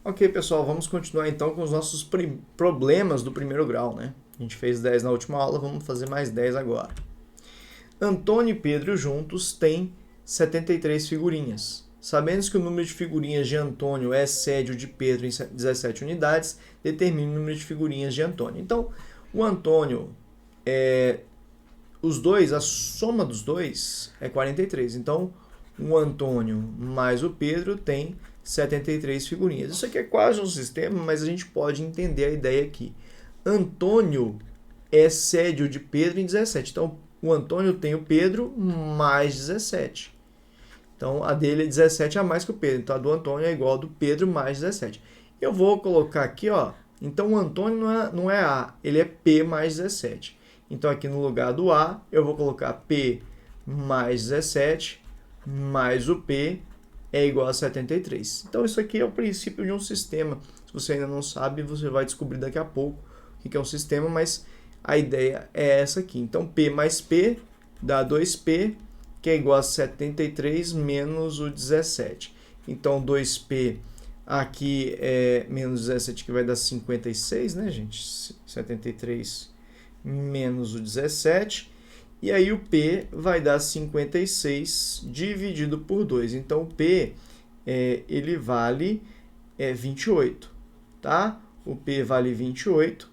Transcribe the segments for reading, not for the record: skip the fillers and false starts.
Ok, pessoal, vamos continuar então com os nossos problemas do primeiro grau, né? A gente fez 10 na última aula, vamos fazer mais 10 agora. Antônio e Pedro juntos têm 73 figurinhas. Sabendo que o número de figurinhas de Antônio excede o de Pedro em 17 unidades, determine o número de figurinhas de Antônio. Então, o Antônio, a soma dos dois é 43. Então, o Antônio mais o Pedro tem 73 figurinhas. Isso aqui é quase um sistema, mas a gente pode entender a ideia aqui. Antônio excede o de Pedro em 17. Então, o Antônio tem o Pedro mais 17. Então, a dele é 17 a mais que o Pedro. Então, a do Antônio é igual a do Pedro mais 17. Eu vou colocar aqui, ó. Então, o Antônio não é A, ele é P mais 17. Então, aqui no lugar do A, eu vou colocar P mais 17 mais o P é igual a 73. Então, isso aqui é o princípio de um sistema. Se você ainda não sabe, você vai descobrir daqui a pouco o que é um sistema, mas a ideia é essa aqui. Então, P mais P dá 2P, que é igual a 73 menos o 17. Então, 2P aqui é menos 17, que vai dar 56, né, gente? 73 menos o 17. E aí o P vai dar 56 dividido por 2. Então, o P ele vale 28, tá? O P vale 28.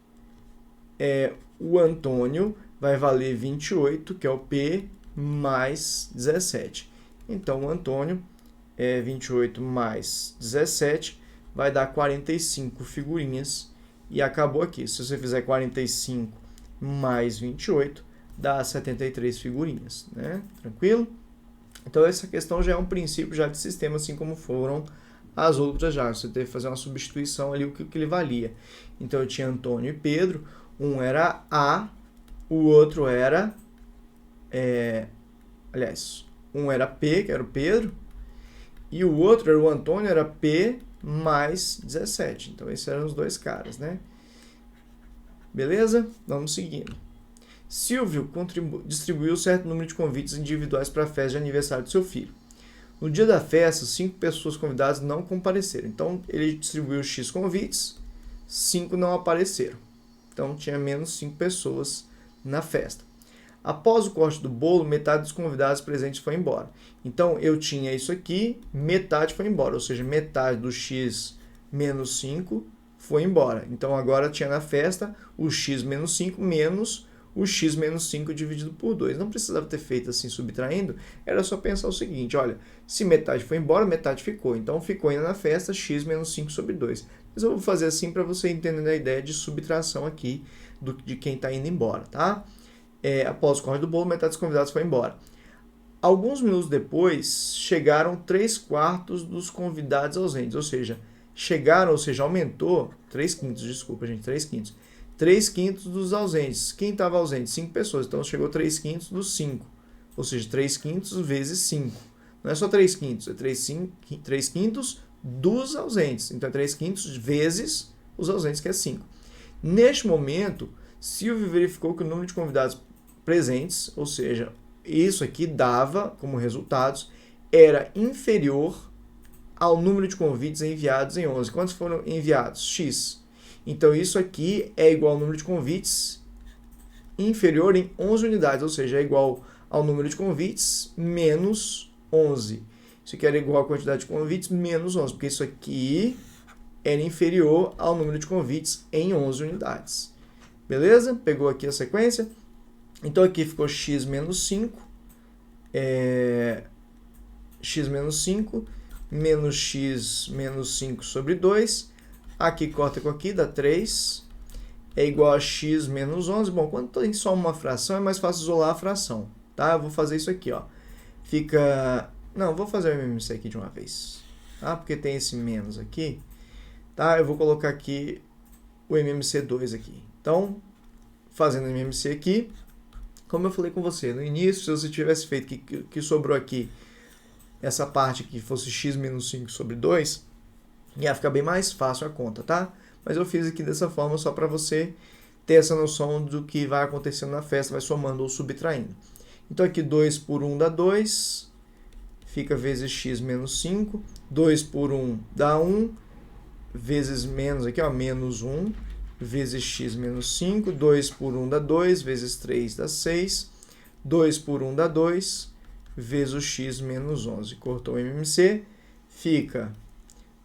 O Antônio vai valer 28, que é o P mais 17. Então, o Antônio 28 mais 17 vai dar 45 figurinhas e acabou aqui. Se você fizer 45 mais 28, dá 73 figurinhas, né? Tranquilo? Então, essa questão já é um princípio já de sistema, assim como foram as outras já. Você teve que fazer uma substituição ali, o que ele valia. Então, eu tinha Antônio e Pedro. Um era A, o outro era... um era P, que era o Pedro, e o outro era o Antônio, era P mais 17. Então, esses eram os dois caras, né? Beleza? Vamos seguindo. Silvio distribuiu certo número de convites individuais para a festa de aniversário do seu filho. No dia da festa, 5 pessoas convidadas não compareceram. Então, ele distribuiu X convites, 5 não apareceram. Então, tinha menos 5 pessoas na festa. Após o corte do bolo, metade dos convidados presentes foi embora. Então, eu tinha isso aqui, metade foi embora. Ou seja, metade do X menos 5 foi embora. Então, agora tinha na festa o X menos 5 menos o X menos 5 dividido por 2. Não precisava ter feito assim, subtraindo. Era só pensar o seguinte, olha, se metade foi embora, metade ficou. Então, ficou ainda na festa X menos 5 sobre 2. Mas eu vou fazer assim para você entender a ideia de subtração aqui de quem está indo embora, tá? Após o corte do bolo, metade dos convidados foi embora. Alguns minutos depois, chegaram 3/4 dos convidados ausentes. Ou seja, aumentou 3/5, desculpa, gente, 3/5. 3/5 dos ausentes. Quem estava ausente? 5 pessoas. Então, chegou 3/5 dos 5. Ou seja, 3/5 vezes 5. Não é só 3/5, é 3/5 dos ausentes. Então, é 3/5 vezes os ausentes, que é 5. Neste momento, Silvio verificou que o número de convidados presentes, ou seja, isso aqui dava como resultados, era inferior ao número de convites enviados em 11. Quantos foram enviados? X. Então, isso aqui é igual ao número de convites inferior em 11 unidades, ou seja, é igual ao número de convites menos 11. Isso aqui era igual à quantidade de convites menos 11, porque isso aqui era inferior ao número de convites em 11 unidades. Beleza? Pegou aqui a sequência? Então, aqui ficou x menos 5, x menos 5, menos x menos 5 sobre 2. Aqui corta com aqui, dá 3. É igual a x menos 11. Bom, quando tem só uma fração, é mais fácil isolar a fração, tá? Eu vou fazer isso aqui, ó. Fica... Não, vou fazer o MMC aqui de uma vez, tá? Porque tem esse menos aqui, tá? Eu vou colocar aqui o MMC2 aqui. Então, fazendo o MMC aqui, como eu falei com você no início, se você tivesse feito que sobrou aqui, essa parte que fosse x menos 5 sobre 2, ia ficar bem mais fácil a conta, tá? Mas eu fiz aqui dessa forma só para você ter essa noção do que vai acontecendo na festa, vai somando ou subtraindo. Então aqui 2 por 1 dá 2, fica vezes x menos 5, 2 por 1 dá 1, vezes menos aqui, ó, menos 1, vezes x menos 5, 2 por 1 dá 2, vezes 3 dá 6, 2 por 1 dá 2, vezes o x menos 11. Cortou o MMC, fica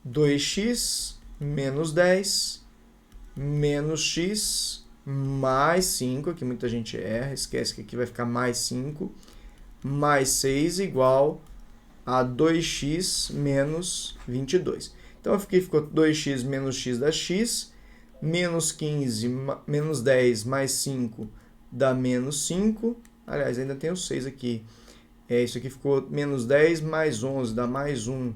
2x menos 10, menos x, mais 5, aqui muita gente erra, esquece que aqui vai ficar mais 5, mais 6 igual a 2x menos 22. Então, aqui ficou 2x menos x dá x, menos 15, menos 10 mais 5 dá menos 5. Aliás, ainda tem o 6 aqui. Isso aqui ficou menos 10 mais 11 dá mais 1,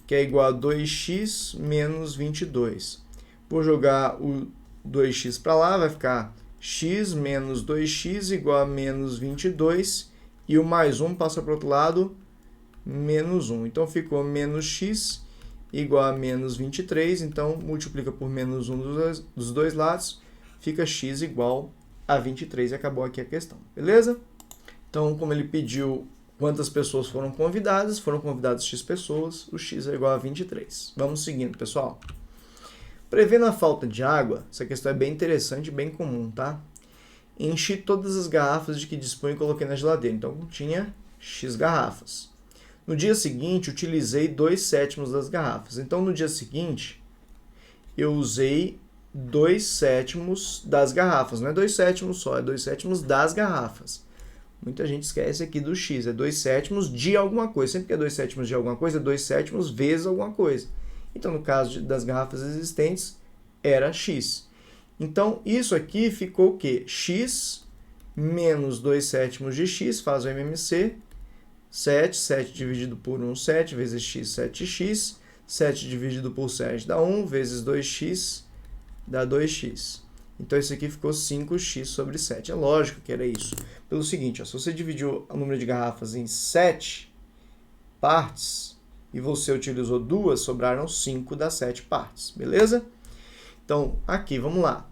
que é igual a 2x menos 22. Vou jogar o 2x para lá, vai ficar x menos 2x igual a menos 22. E o mais 1 passa para o outro lado, menos 1. Então, ficou menos x igual a menos 23. Então, multiplica por menos 1 dos dois lados, fica x igual a 23. E acabou aqui a questão, beleza? Então, como ele pediu quantas pessoas foram convidadas x pessoas, o x é igual a 23. Vamos seguindo, pessoal. Prevendo a falta de água, essa questão é bem interessante e bem comum, tá? Enchi todas as garrafas de que dispunha e coloquei na geladeira. Então, tinha x garrafas. No dia seguinte, utilizei 2/7 das garrafas. Então, no dia seguinte, eu usei 2/7 das garrafas. Não é 2/7 só, é 2/7 das garrafas. Muita gente esquece aqui do x, é 2/7 de alguma coisa. Sempre que é 2/7 de alguma coisa, é 2/7 vezes alguma coisa. Então, no caso das garrafas existentes, era x. Então, isso aqui ficou o quê? X menos 2/7 de x, faz o MMC, 7 dividido por 1, 7, vezes x, 7x, 7 dividido por 7 dá 1, vezes 2x, dá 2x. Então, isso aqui ficou 5x sobre 7. É lógico que era isso. Pelo seguinte, ó, se você dividiu o número de garrafas em 7 partes e você utilizou 2, sobraram 5 das 7 partes, beleza? Então, aqui, vamos lá.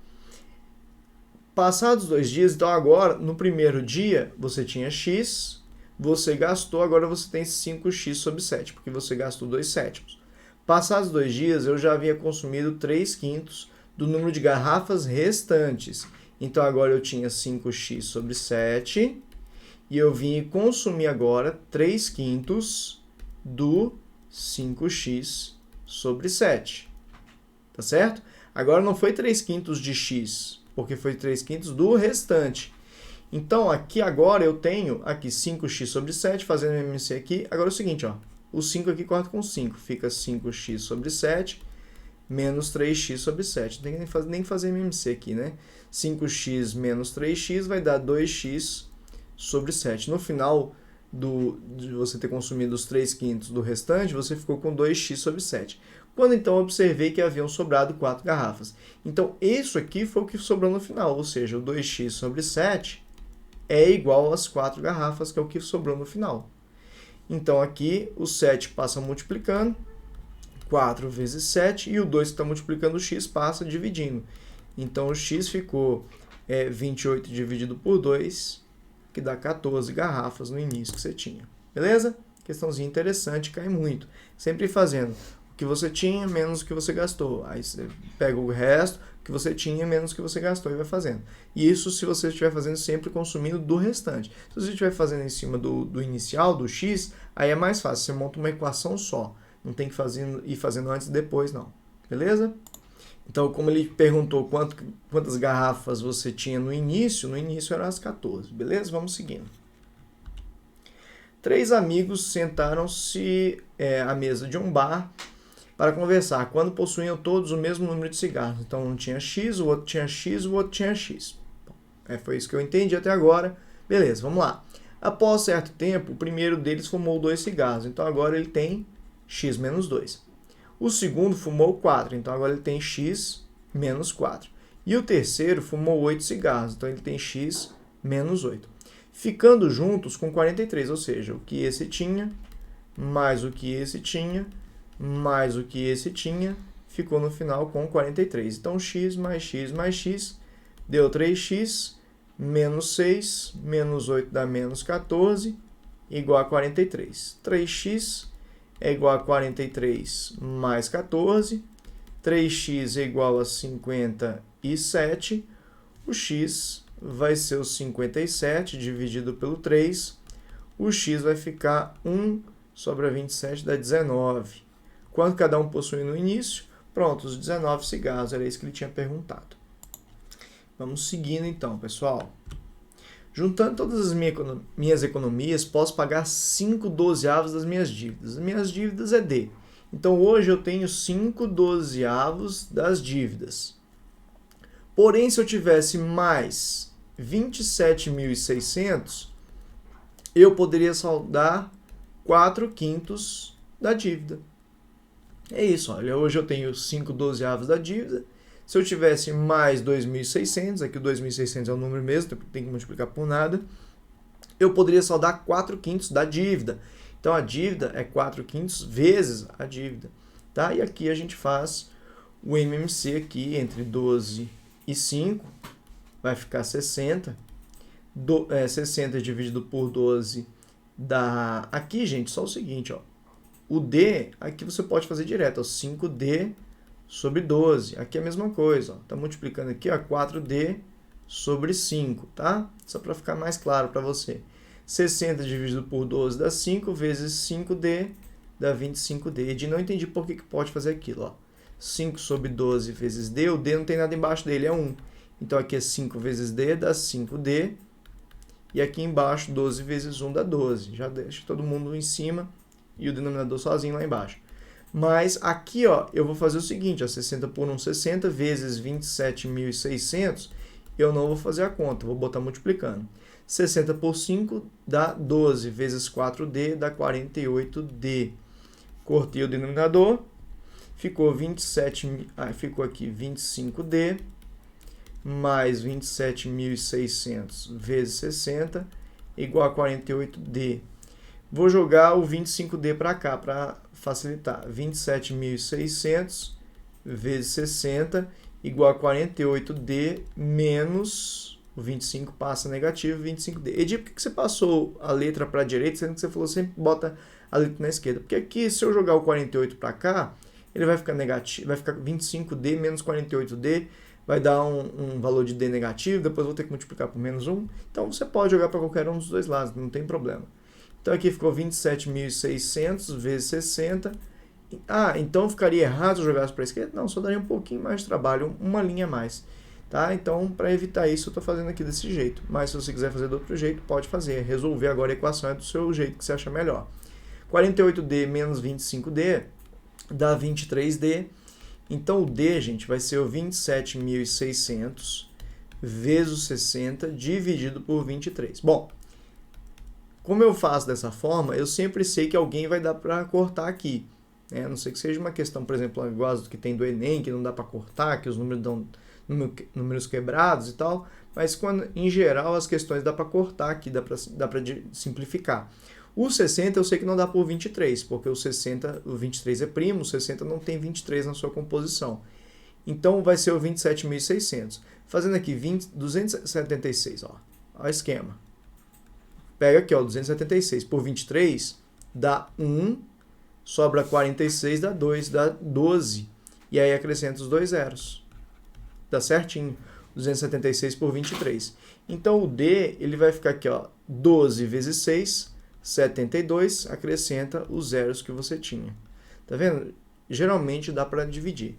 Passados 2 dias, então agora, no primeiro dia, você tinha x, você gastou, agora você tem 5x sobre 7, porque você gastou 2/7. Passados 2 dias, eu já havia consumido 3/5 do número de garrafas restantes. Então, agora eu tinha 5x sobre 7, e eu vim consumir agora 3/5 do 5x sobre 7. Tá certo? Agora não foi 3/5 de x, porque foi 3/5 do restante. Então, aqui agora eu tenho aqui 5x sobre 7, fazendo MMC aqui. Agora é o seguinte, ó, o 5 aqui corta com 5, fica 5x sobre 7 menos 3x sobre 7. Não tem que nem fazer MMC aqui, né? 5x menos 3x vai dar 2x sobre 7. No final de você ter consumido os 3/5 do restante, você ficou com 2x sobre 7. Quando então eu observei que haviam sobrado 4 garrafas. Então, isso aqui foi o que sobrou no final, ou seja, o 2x sobre 7 é igual às 4 garrafas, que é o que sobrou no final. Então, aqui o 7 passa multiplicando, 4 vezes 7, e o 2 que está multiplicando o x passa dividindo. Então, o x ficou 28 dividido por 2, que dá 14 garrafas no início que você tinha. Beleza? Questãozinha interessante, cai muito. Sempre fazendo o que você tinha menos o que você gastou. Aí você pega o resto, o que você tinha menos o que você gastou e vai fazendo. E isso se você estiver fazendo sempre consumindo do restante. Se você estiver fazendo em cima do inicial, do x, aí é mais fácil. Você monta uma equação só. Não tem que ir fazendo antes e depois, não. Beleza? Então, como ele perguntou quantas garrafas você tinha no início eram as 14. Beleza? Vamos seguindo. 3 amigos sentaram-se à mesa de um bar para conversar, quando possuíam todos o mesmo número de cigarros. Então, um tinha X, o outro tinha X, o outro tinha X. Foi isso que eu entendi até agora. Beleza, vamos lá. Após certo tempo, o primeiro deles fumou 2 cigarros. Então, agora ele tem X menos 2. O segundo fumou 4. Então, agora ele tem X menos 4. E o terceiro fumou 8 cigarros. Então, ele tem X menos 8. Ficando juntos com 43. Ou seja, o que esse tinha, mais o que esse tinha, mais o que esse tinha, ficou no final com 43. Então, x mais x deu 3x, menos 6, menos 8 dá menos 14, igual a 43. 3x é igual a 43 mais 14. 3x é igual a 57, o x vai ser o 57 dividido pelo 3, o x vai ficar 1 sobre a 27 dá 19. Quanto cada um possui no início? Pronto, os 19 cigarros, era isso que ele tinha perguntado. Vamos seguindo então, pessoal. Juntando todas as minhas economias, posso pagar 5/12 das minhas dívidas. As minhas dívidas é D. Então, hoje eu tenho 5/12 das dívidas. Porém, se eu tivesse mais 27.600, eu poderia saldar 4/5 da dívida. É isso, olha, hoje eu tenho 5/12 da dívida. Se eu tivesse mais 2.600, aqui o 2.600 é o número mesmo, tem que multiplicar por nada, eu poderia saldar 4/5 da dívida. Então, a dívida é 4/5 vezes a dívida. Tá? E aqui a gente faz o MMC aqui entre 12 e 5, vai ficar 60. 60 dividido por 12 dá... Aqui, gente, só o seguinte, ó. O D, aqui você pode fazer direto, ó, 5D sobre 12. Aqui é a mesma coisa, ó. Tá multiplicando aqui, ó, 4D sobre 5, tá? Só para ficar mais claro para você. 60 dividido por 12 dá 5, vezes 5D dá 25D. E não entendi por que pode fazer aquilo, ó. 5 sobre 12 vezes D, o D não tem nada embaixo dele, é 1. Então aqui é 5 vezes D dá 5D. E aqui embaixo, 12 vezes 1 dá 12. Já deixa todo mundo em cima e o denominador sozinho lá embaixo. Mas aqui, ó, eu vou fazer o seguinte, ó, 60 por 1, 60, vezes 27.600, eu não vou fazer a conta, vou botar multiplicando. 60 por 5 dá 12, vezes 4D dá 48D. Cortei o denominador, ficou 27, ficou aqui 25D, mais 27.600 vezes 60, igual a 48D. Vou jogar o 25D para cá, para facilitar. 27.600 vezes 60, igual a 48D, menos o 25 passa negativo, 25D. Edi, por que você passou a letra para a direita, sendo que você falou sempre bota a letra na esquerda? Porque aqui, se eu jogar o 48 para cá, ele vai ficar negativo, vai ficar 25D menos 48D, vai dar um valor de D negativo, depois vou ter que multiplicar por menos 1. Então, você pode jogar para qualquer um dos dois lados, não tem problema. Então, aqui ficou 27.600 vezes 60. Então ficaria errado se eu jogasse para a esquerda? Não, só daria um pouquinho mais de trabalho, uma linha a mais. Tá? Então, para evitar isso, eu estou fazendo aqui desse jeito. Mas se você quiser fazer do outro jeito, pode fazer. Resolver agora a equação é do seu jeito que você acha melhor. 48D menos 25D dá 23D. Então, o D, gente, vai ser o 27.600 vezes o 60 dividido por 23. Bom, como eu faço dessa forma, eu sempre sei que alguém vai dar para cortar aqui. Né? A não ser que seja uma questão, por exemplo, igual as que tem do Enem, que não dá para cortar, que os números dão números quebrados e tal. Mas, quando, em geral, as questões dá para cortar aqui, dá para simplificar. O 60 eu sei que não dá por 23, porque o 23 é primo, o 60 não tem 23 na sua composição. Então, vai ser o 27.600. Fazendo aqui 276, ó o esquema. Pega aqui, ó, 276 por 23 dá 1, sobra 46, dá 2, dá 12. E aí acrescenta os dois zeros. Dá certinho. 276 por 23. Então, o D, ele vai ficar aqui, ó, 12 vezes 6, 72, acrescenta os zeros que você tinha. Tá vendo? Geralmente dá para dividir.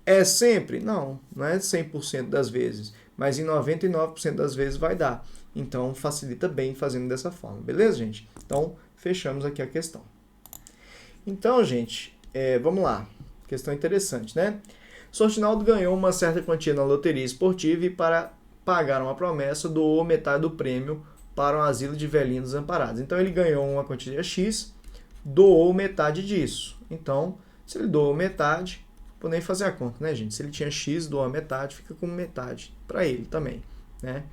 É sempre? Não, não é 100% das vezes, mas em 99% das vezes vai dar. Então, facilita bem fazendo dessa forma, beleza, gente? Então, fechamos aqui a questão. Então, gente, vamos lá. Questão interessante, né? Sortinaldo ganhou uma certa quantia na loteria esportiva e, para pagar uma promessa, doou metade do prêmio para um asilo de velhinhos desamparados. Então, ele ganhou uma quantia X, doou metade disso. Então, se ele doou metade, vou nem fazer a conta, né, gente? Se ele tinha X, doa metade, fica com metade para ele também, né?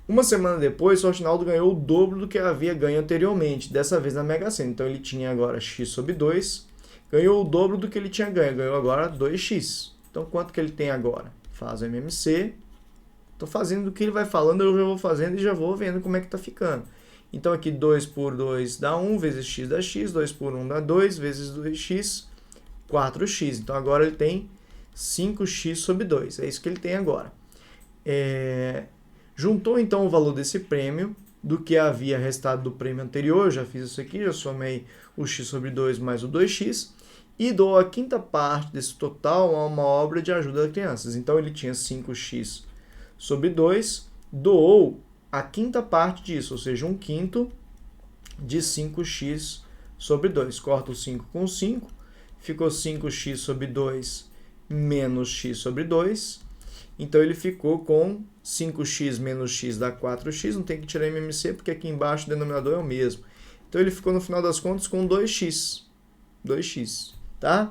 Uma semana depois, Sortinaldo ganhou o dobro do que havia ganho anteriormente, dessa vez na Mega Sena. Então, ele tinha agora X sobre 2, ganhou o dobro do que ele tinha ganho, ganhou agora 2x. Então, quanto que ele tem agora? Faz o MMC. Estou fazendo o que ele vai falando, eu já vou fazendo e já vou vendo como é que está ficando. Então, aqui 2 por 2 dá 1, vezes x dá x, 2 por 1 dá 2, vezes 2x. 4x. Então agora ele tem 5x sobre 2. É isso que ele tem agora. Juntou então o valor desse prêmio do que havia restado do prêmio anterior. Já fiz isso aqui, já somei o x sobre 2 mais o 2x. E dou a quinta parte desse total a uma obra de ajuda a crianças. Então ele tinha 5x sobre 2, doou a quinta parte disso, ou seja, 1/5 de 5x sobre 2. Corta o 5 com 5, ficou 5x sobre 2 menos x sobre 2. Então ele ficou com 5x menos x dá 4x, não tem que tirar MMC porque aqui embaixo o denominador é o mesmo. Então ele ficou no final das contas com 2x. 2x, tá?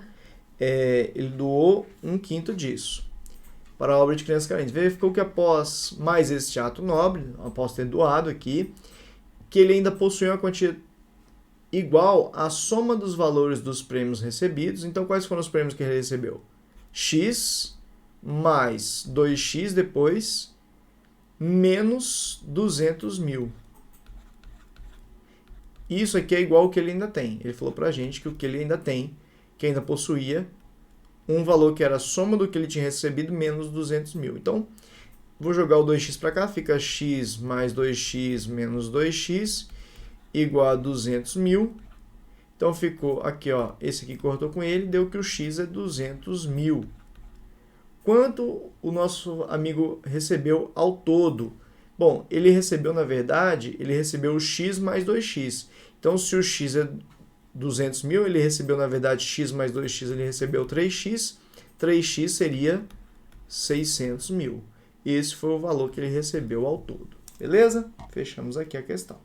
Ele doou 1/5 disso para a obra de crianças carentes. Verificou que após mais este ato nobre, após ter doado aqui, que ele ainda possui uma quantia igual à soma dos valores dos prêmios recebidos. Então, quais foram os prêmios que ele recebeu? X mais 2x depois, menos 200 mil. Isso aqui é igual ao que ele ainda tem. Ele falou pra gente que o que ele ainda tem, que ainda possuía um valor que era a soma do que ele tinha recebido menos 200 mil. Então, vou jogar o 2x para cá, fica x mais 2x menos 2x igual a 200 mil. Então, ficou aqui, ó, esse aqui cortou com ele, deu que o x é 200 mil. Quanto o nosso amigo recebeu ao todo? Bom, ele recebeu, na verdade, ele recebeu o x mais 2x. Então, se o x é 200 mil, ele recebeu, na verdade, x mais 2x, ele recebeu 3x. 3x seria 600 mil. Esse foi o valor que ele recebeu ao todo. Beleza? Fechamos aqui a questão.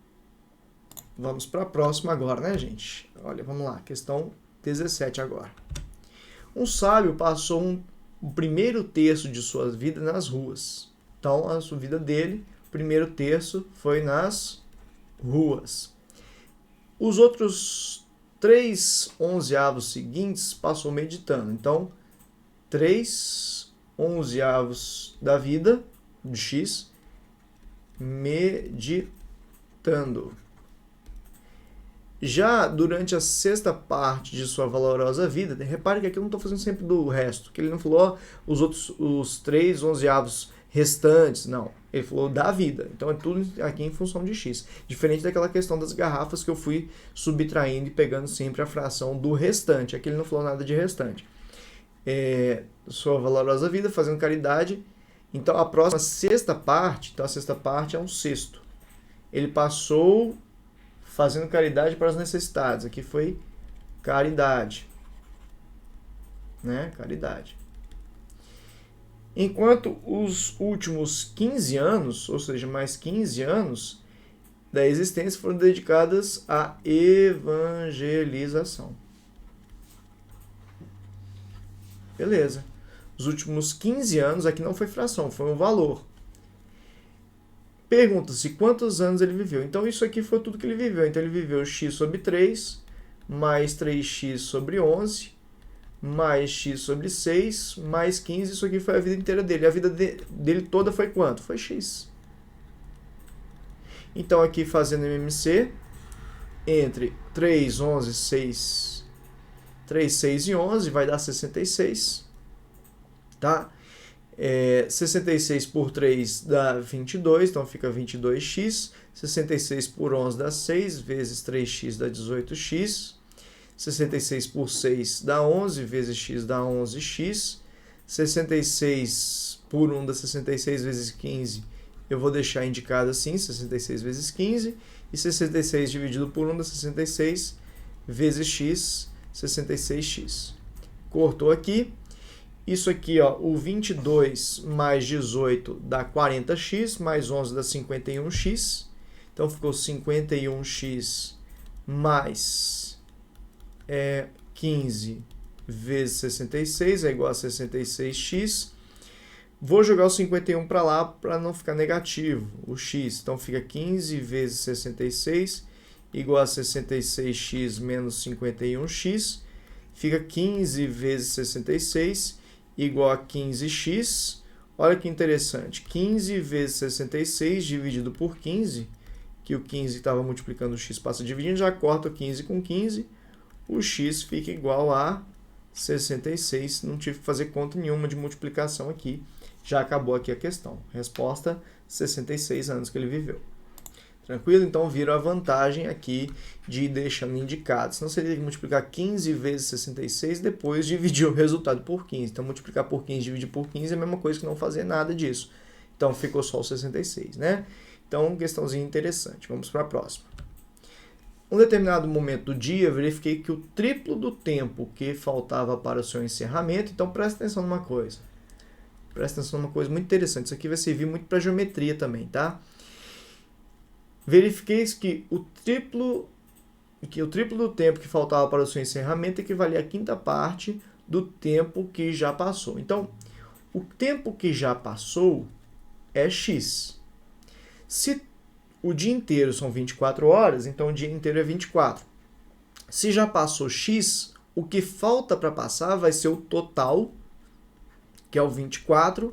Vamos para a próxima agora, né, gente? Olha, vamos lá. Questão 17 agora. Um sábio passou o primeiro terço de sua vida nas ruas. Então, a sua vida dele, o primeiro terço foi nas ruas. Os outros 3/11 seguintes passou meditando. Então, 3/11 da vida de x meditando. Já durante a sexta parte de sua valorosa vida, repare que aqui eu não estou fazendo sempre do resto, que ele não falou os 3/11 restantes, não. Ele falou da vida. Então é tudo aqui em função de x. Diferente daquela questão das garrafas que eu fui subtraindo e pegando sempre a fração do restante. Aqui ele não falou nada de restante. Sua valorosa vida, fazendo caridade. Então a próxima sexta parte, então a sexta parte é um sexto. Ele passou fazendo caridade para os necessitados. Aqui foi caridade. Né? Caridade. Enquanto os últimos 15 anos, ou seja, mais 15 anos da existência foram dedicadas à evangelização. Beleza. Os últimos 15 anos, aqui não foi fração, foi um valor. Pergunta-se quantos anos ele viveu. Então, isso aqui foi tudo que ele viveu. Então, ele viveu x sobre 3, mais 3x sobre 11, mais x sobre 6, mais 15. Isso aqui foi a vida inteira dele. A vida dele toda foi quanto? Foi x. Então, aqui fazendo MMC, entre 3, 11, 6, 3, 6 e 11, vai dar 66. Tá? 66 por 3 dá 22, então fica 22x. 66 por 11 dá 6, vezes 3x dá 18x. 66 por 6 dá 11, vezes x dá 11x. 66 por 1 dá 66 vezes 15. Eu vou deixar indicado assim, 66 vezes 15. E 66 dividido por 1 dá 66 vezes x, 66x. Cortou aqui. Isso aqui, ó, o 22 mais 18 dá 40x, mais 11 dá 51x. Então, ficou 51x mais 15 vezes 66 é igual a 66x. Vou jogar o 51 para lá para não ficar negativo, o x. Então, fica 15 vezes 66 igual a 66x menos 51x. Fica 15 vezes 66 igual a 15x. Olha que interessante. 15 vezes 66 dividido por 15, que o 15 estava multiplicando o x, passa dividindo, já corta o 15 com 15. O x fica igual a 66, não tive que fazer conta nenhuma de multiplicação aqui, já acabou aqui a questão. Resposta, 66 anos que ele viveu. Tranquilo? Então, viram a vantagem aqui de ir deixando indicado. Senão, você teria que multiplicar 15 vezes 66 e depois dividir o resultado por 15. Então, multiplicar por 15 e dividir por 15 é a mesma coisa que não fazer nada disso. Então, ficou só o 66, né? Então, questãozinha interessante. Vamos para a próxima. Um determinado momento do dia, verifiquei que o triplo do tempo que faltava para o seu encerramento. Então, presta atenção numa coisa. Presta atenção numa coisa muito interessante. Isso aqui vai servir muito para geometria também, tá? Verifiquei que o triplo do tempo que faltava para o seu encerramento equivalia à quinta parte do tempo que já passou. Então, o tempo que já passou é x. Se o dia inteiro são 24 horas, então o dia inteiro é 24. Se já passou x, o que falta para passar vai ser o total, que é o 24,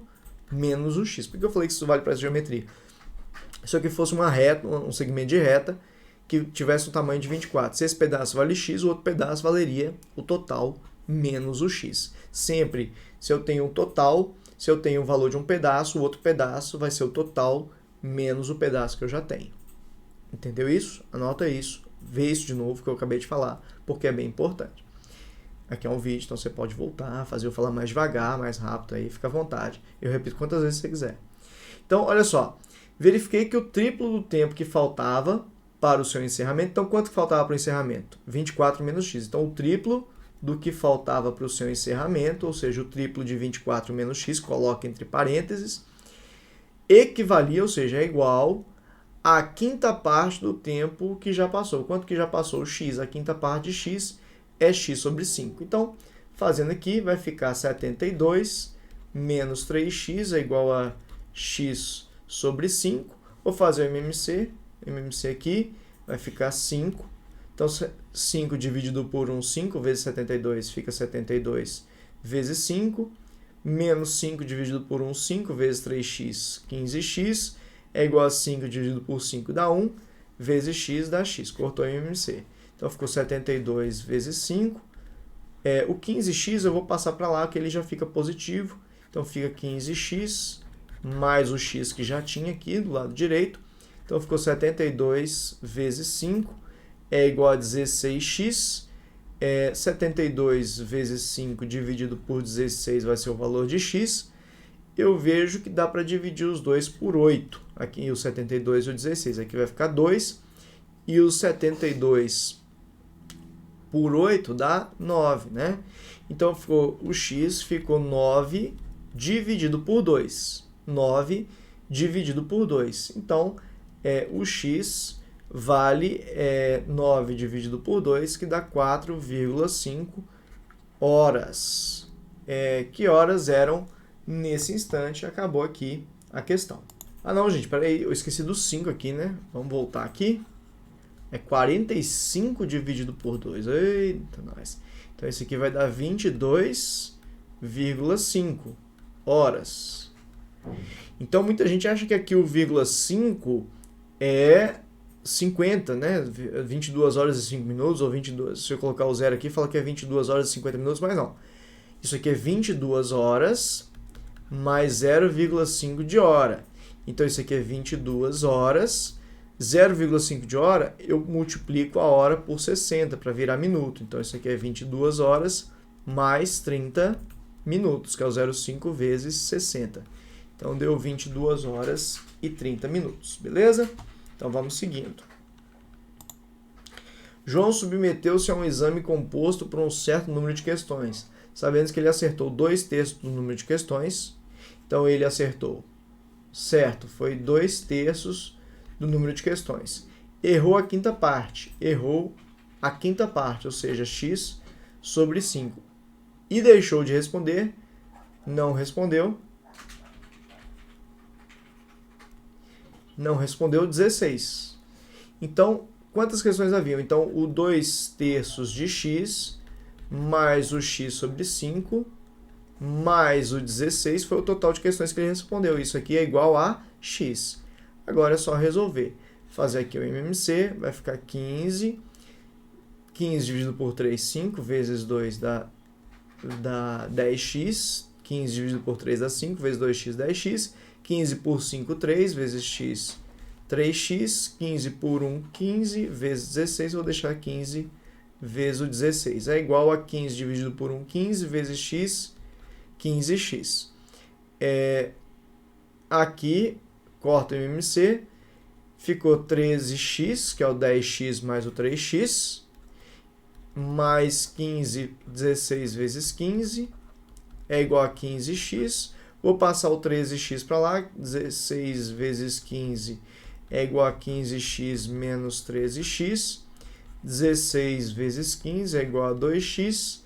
menos o x. Por que eu falei que isso vale para essa geometria? Se aqui fosse uma reta, um segmento de reta, que tivesse um tamanho de 24. Se esse pedaço vale x, o outro pedaço valeria o total menos o x. Sempre, se eu tenho um total, se eu tenho o valor de um pedaço, o outro pedaço vai ser o total menos o pedaço que eu já tenho. Entendeu isso? Anota isso. Vê isso de novo que eu acabei de falar, porque é bem importante. Aqui é um vídeo, então você pode voltar, fazer eu falar mais devagar, mais rápido, aí fica à vontade. Eu repito quantas vezes você quiser. Então, olha só. Verifiquei que o triplo do tempo que faltava para o seu encerramento. Então, quanto que faltava para o encerramento? 24 menos x. Então, o triplo do que faltava para o seu encerramento, ou seja, o triplo de 24 menos x, coloca entre parênteses, equivalia, ou seja, é igual à quinta parte do tempo que já passou. Quanto que já passou? X. A quinta parte de x é x sobre 5. Então, fazendo aqui, vai ficar 72 menos 3x é igual a x sobre 5. Vou fazer o MMC aqui, vai ficar 5. Então, 5 dividido por 1, 5 vezes 72, fica 72 vezes 5. Menos 5 dividido por 1, 5 vezes 3x, 15x, é igual a 5 dividido por 5 dá 1, vezes x dá x. Cortou o MMC. Então, ficou 72 vezes 5. O 15x eu vou passar para lá, que ele já fica positivo. Então, fica 15x mais o x que já tinha aqui do lado direito. Então, ficou 72 vezes 5 é igual a 16x. 72 vezes 5 dividido por 16 vai ser o valor de x. Eu vejo que dá para dividir os dois por 8. Aqui o 72 e o 16. Aqui vai ficar 2. E o 72 por 8 dá 9, né? Então, o x ficou 9 dividido por 2. 9 dividido por 2. Então, o x vale 9 dividido por 2, que dá 4,5 horas. Que horas eram nesse instante? Acabou aqui a questão. Ah não, gente, peraí, eu esqueci do 5 aqui, né? Vamos voltar aqui. 45 dividido por 2. Eita, nós. Então, esse aqui vai dar 22,5 horas. Então, muita gente acha que aqui o 0,5 é 50, né? 22 horas e 5 minutos, ou 22. Se eu colocar o 0 aqui, fala que é 22 horas e 50 minutos, mas não. Isso aqui é 22 horas mais 0,5 de hora. Então, isso aqui é 22 horas. 0,5 de hora, eu multiplico a hora por 60 para virar minuto. Então, isso aqui é 22 horas mais 30 minutos, que é o 0,5 vezes 60. Então, deu 22 horas e 30 minutos, beleza? Então, vamos seguindo. João submeteu-se a um exame composto por um certo número de questões, sabendo que ele acertou 2/3 do número de questões. Então, ele acertou, certo, foi 2/3 do número de questões. Errou a quinta parte, ou seja, x sobre 5. E deixou de responder, não respondeu 16. Então, quantas questões haviam? Então, o 2/3 de x mais o x sobre 5 mais o 16 foi o total de questões que ele respondeu. Isso aqui é igual a x. Agora é só resolver. Fazer aqui o MMC, vai ficar 15. 15 dividido por 3, 5, vezes 2 dá dá 10x, 15 dividido por 3 dá 5, vezes 2x, 10x, 15 por 5, 3, vezes x, 3x, 15 por 1, 15, vezes 16, vou deixar 15 vezes o 16. É igual a 15 dividido por 1, 15, vezes x, 15x. Aqui, corta o MMC, ficou 13x, que é o 10x mais o 3x, mais 15, 16 vezes 15, é igual a 15x. Vou passar o 13x para lá, 16 vezes 15 é igual a 15x menos 13x. 16 vezes 15 é igual a 2x.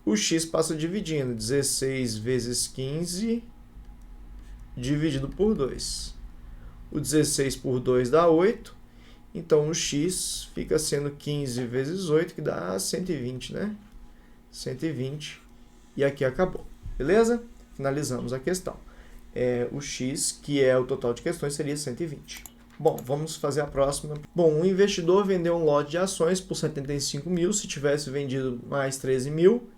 O x passa dividindo, 16 vezes 15 dividido por 2. O 16 por 2 dá 8. Então, o x fica sendo 15 vezes 8, que dá 120, né? 120. E aqui acabou. Beleza? Finalizamos a questão. O x, que é o total de questões, seria 120. Bom, vamos fazer a próxima. Bom, um investidor vendeu um lote de ações por 75 mil. Se tivesse vendido mais 13 mil,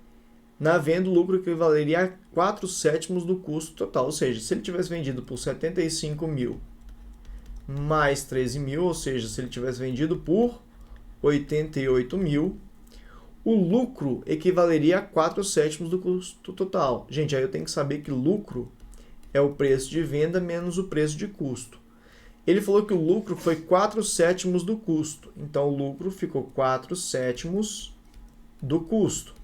na venda o lucro equivaleria a 4/7 do custo total. Ou seja, se ele tivesse vendido por 75 mil mais 13 mil, ou seja, se ele tivesse vendido por 88 mil, o lucro equivaleria a 4/7 do custo total. Gente, aí eu tenho que saber que lucro é o preço de venda menos o preço de custo. Ele falou que o lucro foi 4/7 do custo. Então, o lucro ficou 4/7 do custo.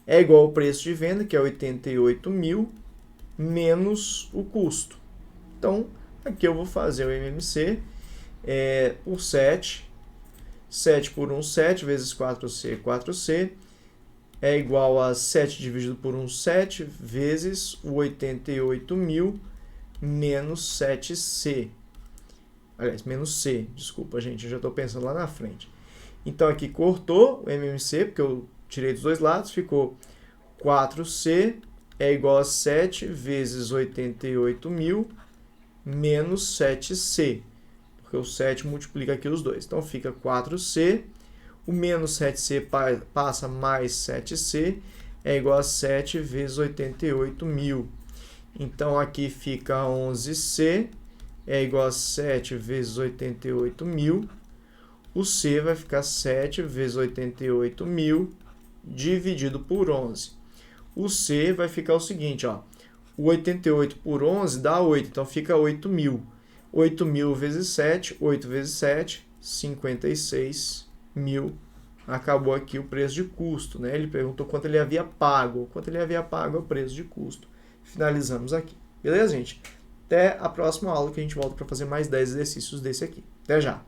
É igual ao preço de venda, que é 88 mil, menos o custo. Então, aqui eu vou fazer o MMC por 7. 7 por 1, 7, vezes 4C, 4C. É igual a 7 dividido por 1, 7, vezes o 88 mil, menos 7C. Aliás, menos C, desculpa, gente, eu já estou pensando lá na frente. Então, aqui cortou o MMC, porque eu tirei dos dois lados, ficou 4C é igual a 7 vezes 88 mil, menos 7C, porque o 7 multiplica aqui os dois. Então, fica 4C, o menos 7C passa mais 7C, é igual a 7 vezes 88 mil. Então, aqui fica 11C, é igual a 7 vezes 88 mil. O C vai ficar 7 vezes 88 mil dividido por 11. O C vai ficar o seguinte, ó. O 88 por 11 dá 8, então fica 8 mil. 8 mil vezes 7, 8 vezes 7, 56 mil. Acabou aqui o preço de custo, né? Ele perguntou quanto ele havia pago. Quanto ele havia pago é o preço de custo. Finalizamos aqui. Beleza, gente? Até a próxima aula que a gente volta para fazer mais 10 exercícios desse aqui. Até já!